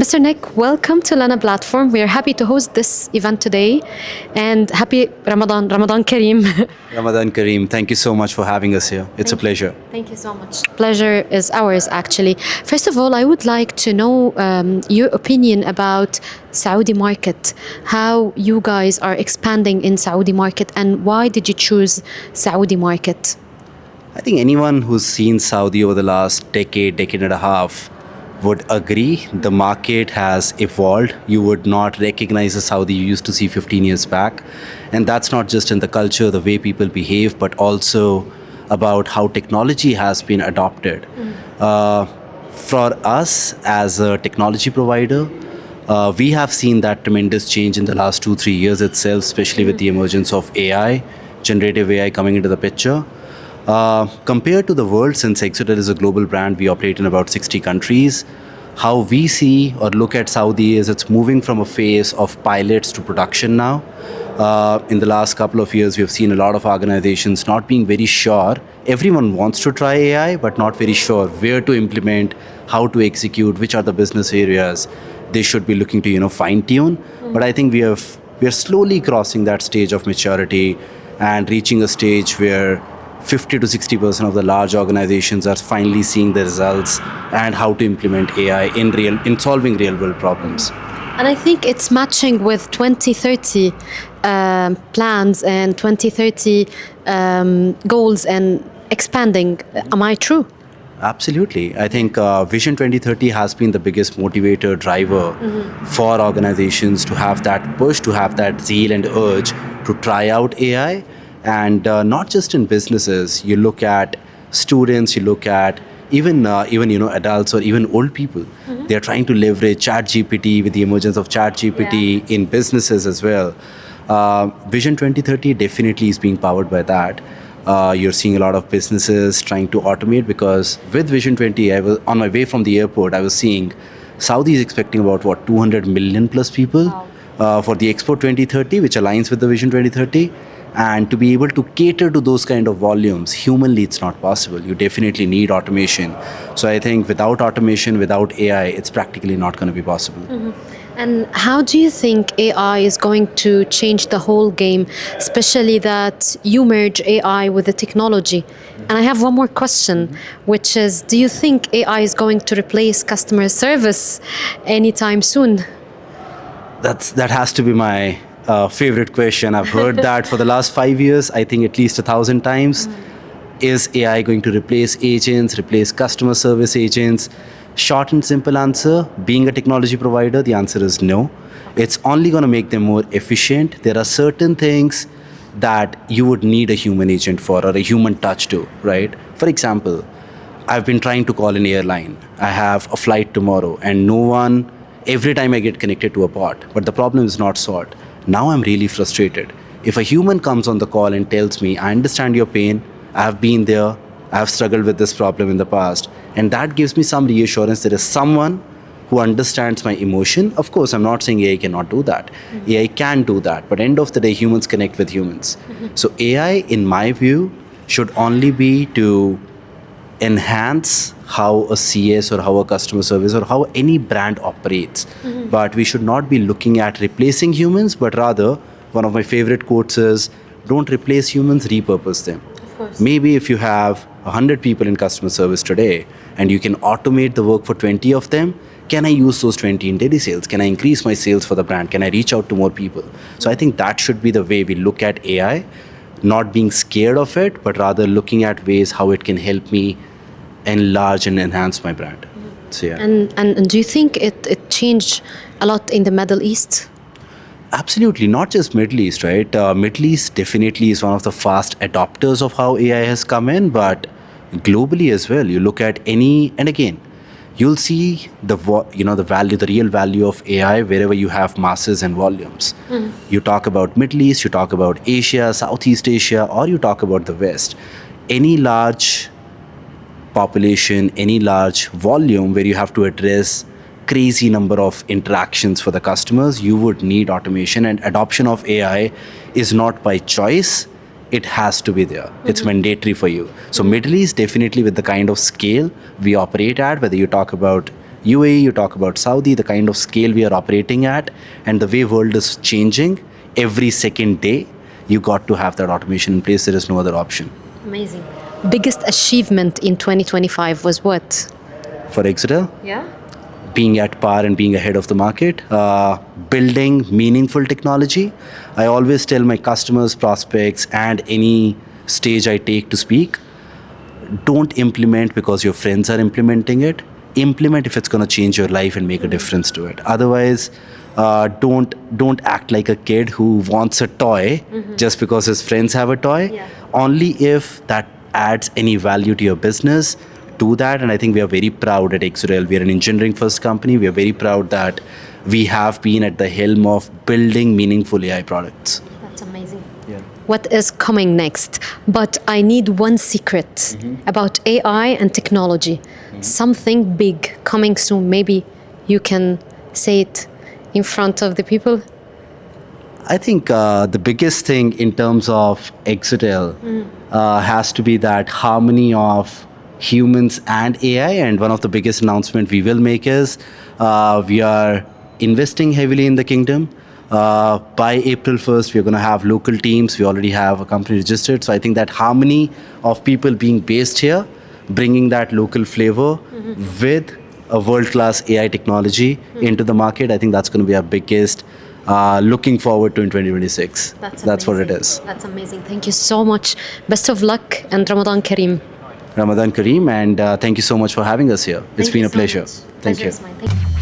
Mr. Nick, welcome to Lana Platform. We are happy to host this event today and happy Ramadan Kareem. Ramadan Kareem, thank you so much for having us here. It's a pleasure. Thank you so much. Pleasure is ours, actually. First of all, I would like to know your opinion about Saudi market, how you guys are expanding in Saudi market, and why did you choose Saudi market? I think anyone who's seen Saudi over the last decade and a half would agree the market has evolved. You would not recognize the Saudi you used to see 15 years back. And that's not just in the culture, the way people behave, but also about how technology has been adopted. For us as a technology provider, we have seen that tremendous change in the last 2-3 years itself, especially with the emergence of AI, generative AI coming into the picture. Compared to the world, since إكسوتيل is a global brand, we operate in about 60 countries. How we see or look at Saudi is it's moving from a phase of pilots to production now. In the last couple of years, we have seen a lot of organizations not being very sure. Everyone wants to try AI, but not very sure where to implement, how to execute, which are the business areas they should be looking to, fine tune. But I think we are slowly crossing that stage of maturity and reaching a stage where 50 to 60% of the large organizations are finally seeing the results and how to implement AI in solving real world problems. And I think it's matching with 2030 plans and 2030 goals and expanding. Am I true? Absolutely. I think Vision 2030 has been the biggest motivator driver for organizations to have that push, to have that zeal and urge to try out AI. And not just in businesses, you look at students, you look at even adults or even old people. They're trying to leverage ChatGPT with the emergence of ChatGPT in businesses as well. Vision 2030 definitely is being powered by that. You're seeing a lot of businesses trying to automate because with Vision 20, I was on my way from the airport, I was seeing Saudi is expecting about 200 million plus people for the Expo 2030, which aligns with the Vision 2030. And to be able to cater to those kind of volumes, humanly it's not possible. You definitely need automation. So I think without automation, without AI, it's practically not going to be possible. And how do you think AI is going to change the whole game, especially that you merge AI with the technology? And I have one more question, which is, do you think AI is going to replace customer service anytime soon? That has to be my favorite question. I've heard that for the last 5 years, I think at least 1,000 times. Is AI going to replace agents, replace customer service agents? Short and simple answer, being a technology provider, the answer is no. It's only going to make them more efficient. There are certain things that you would need a human agent for or a human touch to, right? For example, I've been trying to call an airline. I have a flight tomorrow and every time I get connected to a bot, but the problem is not solved. Now I'm really frustrated. If a human comes on the call and tells me, I understand your pain, I have been there, I have struggled with this problem in the past, and that gives me some reassurance there is someone who understands my emotion. Of course, I'm not saying AI cannot do that. AI can do that, but end of the day, humans connect with humans. So AI, in my view, should only be to enhance how a CS or how a customer service or how any brand operates. But we should not be looking at replacing humans, but rather, one of my favorite quotes is, don't replace humans, repurpose them. Of course. Maybe if you have 100 people in customer service today and you can automate the work for 20 of them, can I use those 20 in daily sales? Can I increase my sales for the brand? Can I reach out to more people? So I think that should be the way we look at AI, not being scared of it, but rather looking at ways how it can help me enlarge and enhance my brand. So yeah. And do you think it changed a lot in the Middle East? Absolutely, not just Middle East, right? Middle East definitely is one of the fast adopters of how AI has come in, but globally as well. You look at and again, you'll see the real value of AI wherever you have masses and volumes. You talk about Middle East, you talk about Asia, Southeast Asia, or you talk about the West. Any large population, any large volume where you have to address crazy number of interactions for the customers, you would need automation, and adoption of AI is not by choice. It has to be there. It's mandatory for you. So Middle East, definitely with the kind of scale we operate at, whether you talk about UAE, you talk about Saudi, the kind of scale we are operating at, and the way world is changing every second day, you got to have that automation in place. There is no other option. Amazing. Biggest achievement in 2025 was what? For Exeter, Yeah. being at par and being ahead of the market, building meaningful technology. I always tell my customers, prospects, and any stage I take to speak, don't implement because your friends are implementing it. Implement if it's going to change your life and make a difference to it. Otherwise, don't act like a kid who wants a toy just because his friends have a toy. Yeah. Only if that adds any value to your business, do that. And I think we are very proud at Exeter. We are an engineering first company. We are very proud that we have been at the helm of building meaningful AI products. That's amazing. Yeah. What is coming next? But I need one secret about AI and technology. Something big coming soon. Maybe you can say it in front of the people. I think the biggest thing in terms of Exotel has to be that harmony of humans and AI. And one of the biggest announcements we will make is we are investing heavily in the kingdom. By April 1st, we're going to have local teams. We already have a company registered. So I think that harmony of people being based here, bringing that local flavor with a world-class AI technology into the market, I think that's going to be our biggest looking forward to in 2026. That's what it is. That's amazing. Thank you so much. Best of luck and Ramadan Kareem. Ramadan Kareem, and thank you so much for having us here. It's been a pleasure. Thank you. Pleasure is mine. Thank you.